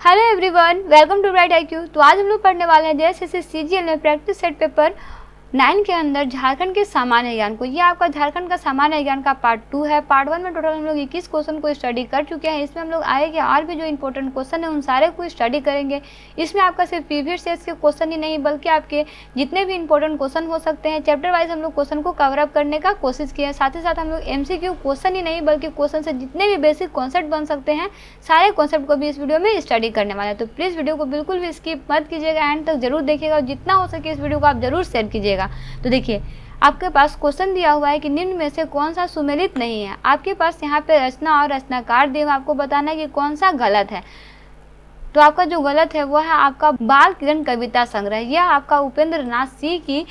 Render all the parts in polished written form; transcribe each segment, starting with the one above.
Hello everyone, welcome to Right IQ। तो आज हम लोग पढ़ने वाले हैं जैसे CGL में प्रैक्टिस सेट पेपर 9 के अंदर झारखंड के सामान्य ज्ञान को। ये आपका झारखंड का सामान्य ज्ञान का पार्ट 2 है। पार्ट 1 में टोटल हम लोग 21 क्वेश्चन को स्टडी कर चुके हैं। इसमें हम लोग आगे के और भी जो इंपॉर्टेंट क्वेश्चन है उन सारे को स्टडी करेंगे। इसमें आपका सिर्फ प्रीवियस ईयर के क्वेश्चन ही नहीं बल्कि आपके जितने भी इंपॉर्टेंट क्वेश्चन हो सकते हैं चैप्टर वाइज हम लोग क्वेश्चन को कवर अप करने का कोशिश किया है। साथ ही साथ हम लोग MCQ क्वेश्चन ही नहीं बल्कि क्वेश्चन से जितने भी बेसिक कॉन्सेप्ट बन सकते हैं सारे कॉन्सेप्ट को भी इस वीडियो में स्टडी करने वाले हैं। तो प्लीज़ वीडियो को बिल्कुल भी स्किप मत कीजिएगा, एंड तक जरूर देखिएगा और जितना हो सके इस वीडियो को आप जरूर शेयर कीजिएगा। तो देखिए आपके पास क्वेश्चन दिया हुआ है कि निम्न में से कौन सा सुमेलित नहीं है। आपके पास यहाँ पे रचना और रचनाकार दिया हुआ, आपको बताना है कि कौन सा गलत है। तो आपका जो गलत है वो है आपका बाल किरण कविता संग्रह। यह आपका उपेंद्र नाथ सिंह की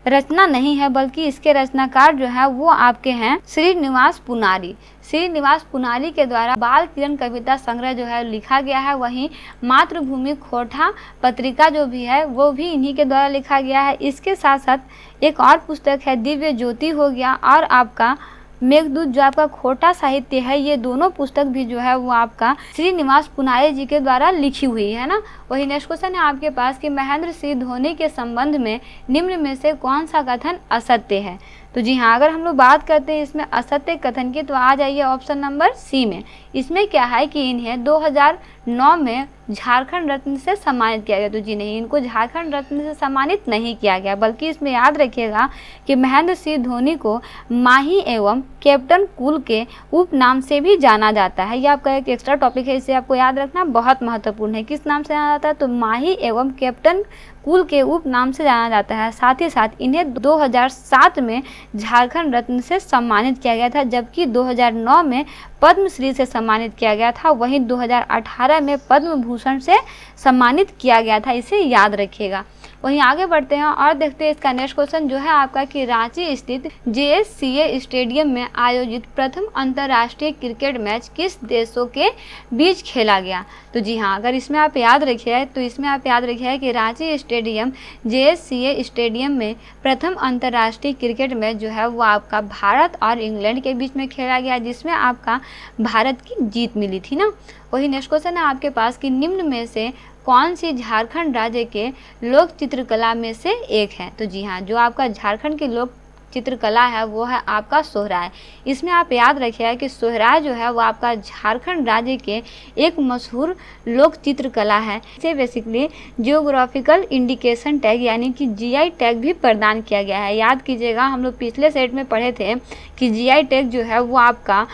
रचना नहीं है बल्कि इसके रचनाकार जो है वो आपके हैं श्रीनिवास पुनारी। श्रीनिवास पुनारी के द्वारा बाल किरण कविता संग्रह जो है लिखा गया है। वहीं मातृभूमि खोटा पत्रिका जो भी है वो भी इन्हीं के द्वारा लिखा गया है। इसके साथ साथ एक और पुस्तक है दिव्य ज्योति हो गया, और आपका मेघदूत जो आपका खोटा साहित्य है। ये दोनों पुस्तक भी जो है वो आपका श्रीनिवास पुनारी जी के द्वारा लिखी हुई है ना। वही नेक्स्ट क्वेश्चन है आपके पास कि महेंद्र सिंह धोनी के संबंध में निम्न में से कौन सा कथन असत्य है। तो जी हाँ, अगर हम लोग बात करते हैं इसमें असत्य कथन की तो आ जाइए ऑप्शन नंबर सी में। इसमें क्या है कि इन्हें 2009 में झारखंड रत्न से सम्मानित किया गया। तो जी नहीं, इनको झारखंड रत्न से सम्मानित नहीं किया गया, बल्कि इसमें याद रखिएगा कि महेंद्र सिंह धोनी को माही एवं कैप्टन कूल के उपनाम से भी जाना जाता है। यह आपका एक एक्स्ट्रा टॉपिक है, इसे आपको याद रखना बहुत महत्वपूर्ण है। किस नाम से जाना जाता है? तो माही एवं कैप्टन कूल के उपनाम से जाना जाता है। साथ ही साथ इन्हें 2007 में झारखंड रत्न से सम्मानित किया गया था, जबकि 2009 में पद्मश्री से सम्मानित किया गया था। वहीं 2018 में पद्म भूषण से सम्मानित किया गया था, इसे याद रखिएगा। वहीं आगे बढ़ते हैं और देखते हैं इसका नेक्स्ट क्वेश्चन जो है आपका कि रांची स्थित JSCA स्टेडियम में आयोजित प्रथम अंतर्राष्ट्रीय क्रिकेट मैच किस देशों के बीच खेला गया। तो जी हाँ, अगर इसमें आप याद रखिए तो इसमें आप याद रखिए कि रांची स्टेडियम JSCA स्टेडियम में प्रथम अंतर्राष्ट्रीय क्रिकेट मैच जो है वो आपका भारत और इंग्लैंड के बीच में खेला गया, जिसमें आपका भारत की जीत मिली थी ना। वही नेक्स्ट क्वेश्चन है आपके पास कि निम्न में से कौन सी झारखंड राज्य के लोक चित्रकला में से एक है। तो जी हाँ, जो आपका झारखंड की लोक चित्रकला है वो है आपका सोहराय। इसमें आप याद रखिए कि सोहराय जो है वो आपका झारखंड राज्य के एक मशहूर लोक चित्रकला है। इसे बेसिकली जियोग्राफिकल इंडिकेशन टैग यानी कि GI टैग भी प्रदान किया गया है। याद कीजिएगा, हम लोग पिछले सेट में पढ़े थे कि GI टैग जो है वो आपका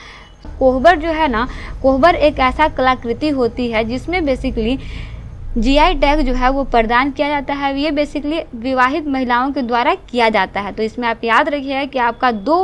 कोहबर जो है ना, कोहबर एक ऐसा कलाकृति होती है जिसमें बेसिकली GI टैग जो है वो प्रदान किया जाता है। ये बेसिकली विवाहित महिलाओं के द्वारा किया जाता है। तो इसमें आप याद रखिए कि आपका दो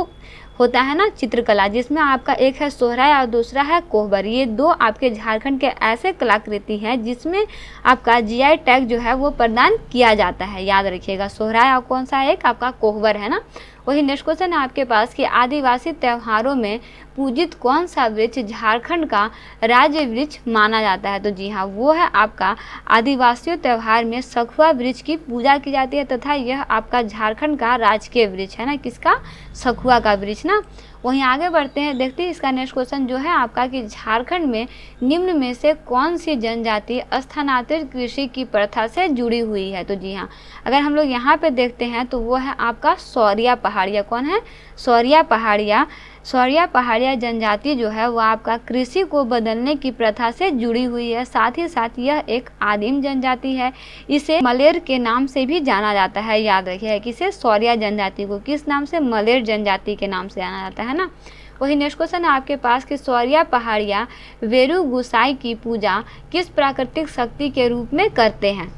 होता है ना चित्रकला, जिसमें आपका एक है सोहराय और दूसरा है कोहबर। ये दो आपके झारखंड के ऐसे कलाकृति हैं जिसमें आपका GI टैग जो है वो प्रदान किया जाता है। याद रखिएगा, सोहराय और कौन सा एक आपका कोहबर है ना। वही नेक्स्ट क्वेश्चन है आपके पास कि आदिवासी त्योहारों में पूजित कौन सा वृक्ष झारखंड का राज्य वृक्ष माना जाता है। तो जी हाँ, वो है आपका आदिवासियों त्योहार में सखुआ वृक्ष की पूजा की जाती है तथा यह आपका झारखंड का राजकीय वृक्ष है ना, किसका? सखुआ का वृक्ष ना। वहीं आगे बढ़ते हैं, देखते हैं इसका नेक्स्ट क्वेश्चन जो है आपका कि झारखंड में निम्न में से कौन सी जनजाति स्थानांतरित कृषि की प्रथा से जुड़ी हुई है। तो जी हाँ, अगर हम लोग यहाँ पे देखते हैं तो वो है आपका सौरिया पहाड़िया। कौन है? सौरिया पहाड़िया। सौरिया पहाड़िया जनजाति जो है वो आपका कृषि को बदलने की प्रथा से जुड़ी हुई है। साथ ही साथ यह एक आदिम जनजाति है। इसे मलेर के नाम से भी जाना जाता है। याद रखिए किसे? सौरिया जनजाति को किस नाम से? मलेर जनजाति के नाम से जाना जाता है ना। वही नेक्स्ट क्वेश्चन है आपके पास कि सौरिया पहाड़िया वेरु गुसाई की पूजा किस प्राकृतिक शक्ति के रूप में करते हैं।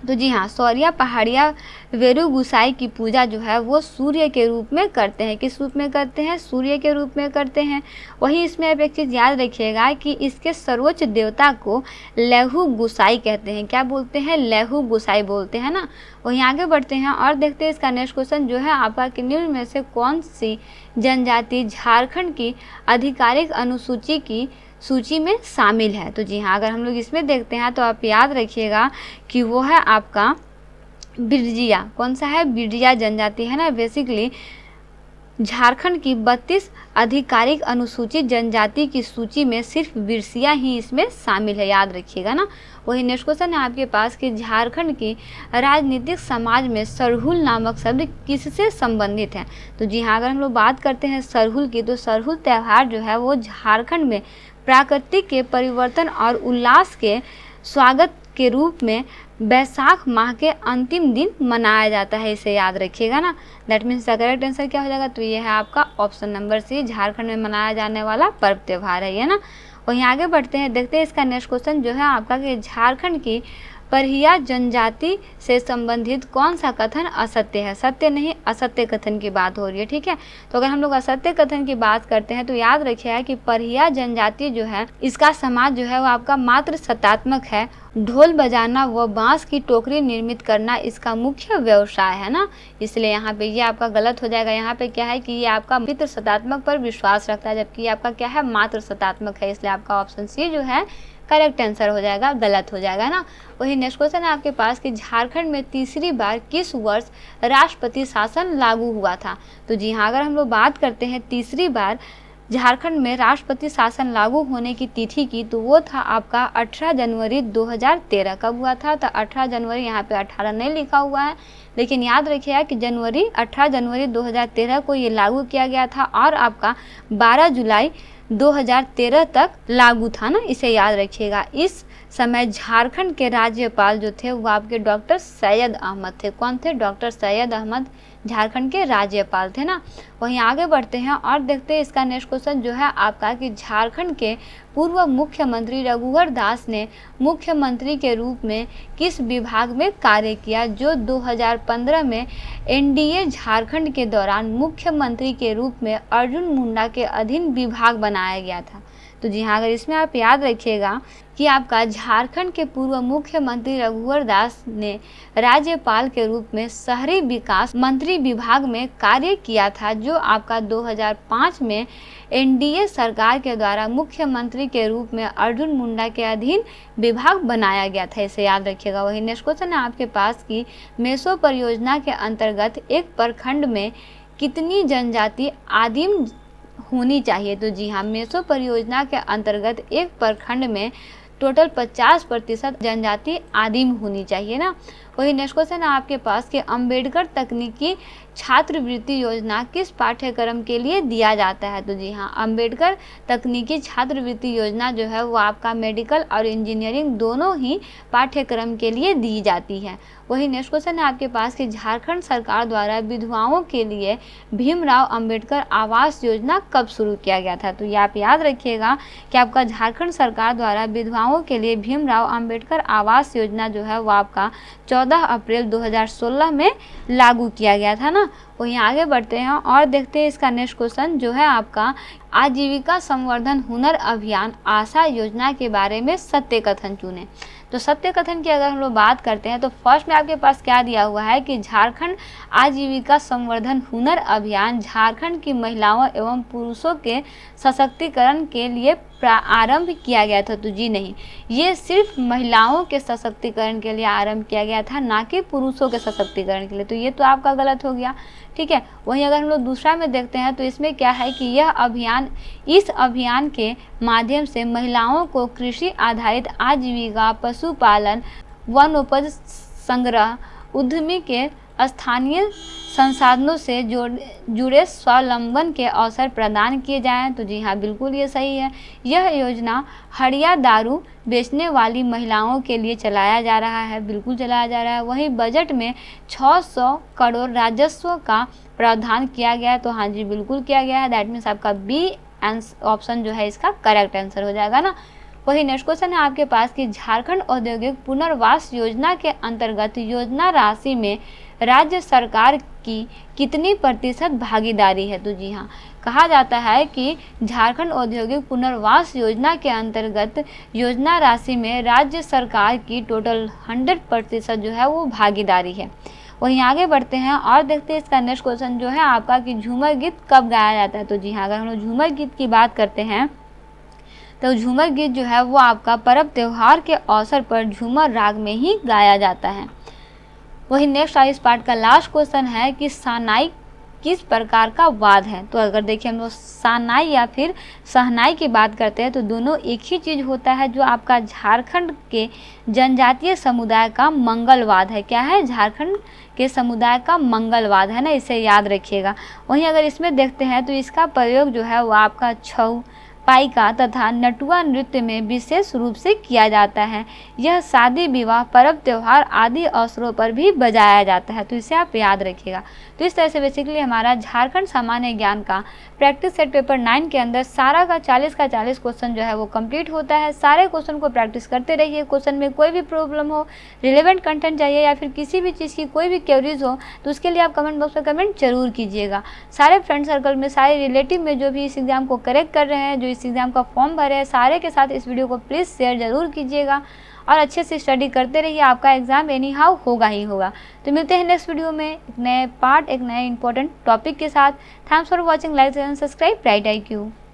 तो जी हाँ, सौरिया पहाड़िया वेरु गुसाई की पूजा जो है वो सूर्य के रूप में करते हैं। किस रूप में करते हैं? सूर्य के रूप में करते हैं। वहीं इसमें आप एक चीज़ याद रखिएगा कि इसके सर्वोच्च देवता को लहू गुसाई कहते हैं। क्या बोलते हैं? लहू गुसाई बोलते हैं ना। वहीं आगे बढ़ते हैं और देखते हैं इसका नेक्स्ट क्वेश्चन जो है आपका कि निम्न में से कौन सी जनजाति झारखंड की आधिकारिक अनुसूची की सूची में शामिल है। तो जी हाँ, अगर हम लोग इसमें देखते हैं तो आप याद रखिएगा कि वो है आपका बिरजिया। कौन सा है? बिरजिया जनजाति है ना। बेसिकली झारखंड की 32 आधिकारिक अनुसूचित जनजाति की सूची में सिर्फ बिरसिया ही इसमें शामिल है, याद रखिएगा ना। वही नेक्स्ट क्वेश्चन है आपके पास कि झारखंड की राजनीतिक समाज में सरहुल नामक शब्द किससे संबंधित है। तो जी हाँ, अगर हम लोग बात करते हैं सरहुल की, तो सरहुल त्यौहार जो है वो झारखंड में प्राकृतिक के परिवर्तन और उल्लास के स्वागत के रूप में बैसाख माह के अंतिम दिन मनाया जाता है, इसे याद रखिएगा ना। That means the correct answer क्या हो जाएगा, तो ये है आपका ऑप्शन नंबर सी, झारखंड में मनाया जाने वाला पर्व त्यौहार है ये ना। वहीं आगे बढ़ते हैं, देखते हैं इसका नेक्स्ट क्वेश्चन जो है आपका कि झारखंड की परिया जनजाति से संबंधित कौन सा कथन असत्य है। सत्य नहीं, असत्य कथन की बात हो रही है, ठीक है। तो अगर हम लोग असत्य कथन की बात करते हैं तो याद रखिएगा कि परिया जनजाति जो है इसका समाज जो है वो आपका मात्र सत्तात्मक है। ढोल बजाना व बांस की टोकरी निर्मित करना इसका मुख्य व्यवसाय है ना, इसलिए यहाँ पे ये आपका गलत हो जाएगा। यहाँ पे क्या है कि ये आपका पितृ सत्तात्मक पर विश्वास रखता है, जबकि आपका क्या है, मात्र सत्तात्मक है, इसलिए आपका ऑप्शन सी जो है करेक्ट आंसर हो जाएगा, गलत हो जाएगा ना। वही नेक्स्ट क्वेश्चन है आपके पास कि झारखंड में तीसरी बार किस वर्ष राष्ट्रपति शासन लागू हुआ था। तो जी हाँ, अगर हम लोग बात करते हैं तीसरी बार झारखंड में राष्ट्रपति शासन लागू होने की तिथि की, तो वो था आपका 18 जनवरी 2013। कब हुआ था, तो 18 जनवरी, यहाँ पे 18 नहीं लिखा हुआ है, लेकिन याद रखिएगा कि 18 जनवरी 2013 को ये लागू किया गया था और आपका 12 जुलाई 2013 तक लागू था ना, इसे याद रखिएगा। इस समय झारखंड के राज्यपाल जो थे वो आपके डॉक्टर सैयद अहमद थे। कौन थे, डॉक्टर सैयद अहमद झारखंड के राज्यपाल थे ना। वहीं आगे बढ़ते हैं और देखते हैं इसका नेक्स्ट क्वेश्चन जो है आपका कि झारखंड के पूर्व मुख्यमंत्री रघुवर दास ने मुख्यमंत्री के रूप में किस विभाग में कार्य किया, जो 2015 में एनडीए झारखंड के दौरान मुख्यमंत्री के रूप में अर्जुन मुंडा के अधीन विभाग बनाया गया था। तो जी हाँ, अगर इसमें आप याद रखिएगा कि आपका झारखंड के पूर्व मुख्यमंत्री रघुवर दास ने राज्यपाल के रूप में शहरी विकास मंत्री विभाग में कार्य किया था, जो आपका 2005 में एनडीए सरकार के द्वारा मुख्यमंत्री के रूप में अर्जुन मुंडा के अधीन विभाग बनाया गया था, इसे याद रखिएगा। वही नेक्स्ट क्वेश्चन है आपके पास कि मेसो परियोजना के अंतर्गत एक प्रखंड में कितनी जनजाति आदिम होनी चाहिए। तो जी हाँ, मेसो परियोजना के अंतर्गत एक प्रखंड में टोटल 50% जनजाति आदिम होनी चाहिए ना। वही नेक्स्ट क्वेश्चन है आपके पास कि अंबेडकर तकनीकी छात्रवृत्ति योजना किस पाठ्यक्रम के लिए दिया जाता है। तो जी हाँ, अंबेडकर तकनीकी छात्रवृत्ति योजना जो है वो आपका मेडिकल और इंजीनियरिंग दोनों ही पाठ्यक्रम के लिए दी जाती है। वही नेक्स्ट क्वेश्चन है आपके पास कि झारखंड सरकार द्वारा विधवाओं के लिए भीमराव अंबेडकर आवास योजना कब शुरू किया गया था। तो ये आप याद रखिएगा कि आपका झारखंड सरकार द्वारा विधवाओं के लिए भीमराव अंबेडकर आवास योजना जो है वो आपका 14 अप्रैल 2016 में लागू किया गया था ना। वहीं आगे बढ़ते हैं और देखते हैं इसका नेक्स्ट क्वेश्चन जो है आपका आजीविका संवर्धन हुनर अभियान आशा योजना के बारे में सत्य कथन चुने। तो सत्य कथन की अगर हम लोग बात करते हैं तो फर्स्ट में आपके पास क्या दिया हुआ है कि झारखंड आजीविका संवर्धन हुनर अभियान झारखंड की महिलाओं एवं पुरुषों के सशक्तिकरण के लिए आरंभ किया गया था। तो जी नहीं, ये सिर्फ महिलाओं के सशक्तिकरण के लिए आरंभ किया गया था, ना कि पुरुषों के सशक्तिकरण के लिए। तो ये तो आपका गलत हो गया, ठीक है। वहीं अगर हम लोग दूसरा में देखते हैं तो इसमें क्या है कि इस अभियान के माध्यम से महिलाओं को कृषि आधारित आजीविका, पशुपालन, वनोपज संग्रह, उद्यमी के स्थानीय संसाधनों से जुड़े स्वावलंबन के अवसर प्रदान किए जाएं। तो जी हाँ, बिल्कुल ये सही है। यह योजना हड़िया दारू बेचने वाली महिलाओं के लिए चलाया जा रहा है, बिल्कुल चलाया जा रहा है। वहीं बजट में 600 करोड़ राजस्व का प्रावधान किया गया है। तो हाँ जी, बिल्कुल किया गया है। दैट मीन्स आपका बी ऑप्शन जो है इसका करेक्ट आंसर हो जाएगा ना। वही नेक्स्ट क्वेश्चन है आपके पास कि झारखंड औद्योगिक पुनर्वास योजना के अंतर्गत योजना राशि में राज्य सरकार की कितनी प्रतिशत भागीदारी है। तो जी हाँ, कहा जाता है कि झारखंड औद्योगिक पुनर्वास योजना के अंतर्गत योजना राशि में राज्य सरकार की टोटल 100% जो है वो भागीदारी है। वहीं आगे बढ़ते हैं और देखते हैं इसका नेक्स्ट क्वेश्चन जो है आपका कि झूमर गीत कब गाया जाता है। तो जी हाँ, अगर हम लोग झूमर गीत की बात करते हैं तो झूमर गीत जो है वो आपका पर्व त्योहार के अवसर पर झूमर राग में ही गाया जाता है। वही नेक्स्ट इस पार्ट का लास्ट क्वेश्चन है कि सानाई किस प्रकार का वाद है। तो अगर देखिए हम लोग सानाई या फिर सहनाई की बात करते हैं तो दोनों एक ही चीज़ होता है, जो आपका झारखंड के जनजातीय समुदाय का मंगलवाद है। क्या है? झारखंड के समुदाय का मंगलवाद है ना, इसे याद रखिएगा। वहीं अगर इसमें देखते हैं तो इसका प्रयोग जो है वो आपका छऊ, पाइका तथा नटुआ नृत्य में विशेष रूप से किया जाता है। यह शादी, विवाह, पर्व, त्योहार आदि अवसरों पर भी बजाया जाता है। तो इसे आप याद रखिएगा। तो इस तरह से बेसिकली हमारा झारखंड सामान्य ज्ञान का प्रैक्टिस सेट पेपर 9 के अंदर सारा का 40 क्वेश्चन जो है वो कंप्लीट होता है। सारे क्वेश्चन को प्रैक्टिस करते रहिए। क्वेश्चन में कोई भी प्रॉब्लम हो, रिलेवेंट कंटेंट चाहिए या फिर किसी भी चीज़ की कोई भी क्वेरीज हो तो उसके लिए आप कमेंट बॉक्स में कमेंट जरूर कीजिएगा। सारे फ्रेंड सर्कल में, सारे रिलेटिव में जो भी इस एग्ज़ाम को करेक्ट कर रहे हैं, जो इस एग्ज़ाम का फॉर्म भरे हैं, सारे के साथ इस वीडियो को प्लीज़ शेयर जरूर कीजिएगा और अच्छे से स्टडी करते रहिए। आपका एग्जाम एनी हाउ होगा ही होगा। तो मिलते हैं नेक्स्ट वीडियो में एक नए पार्ट, एक नए इंपॉर्टेंट टॉपिक के साथ। Thanks for watching, like and subscribe bright IQ।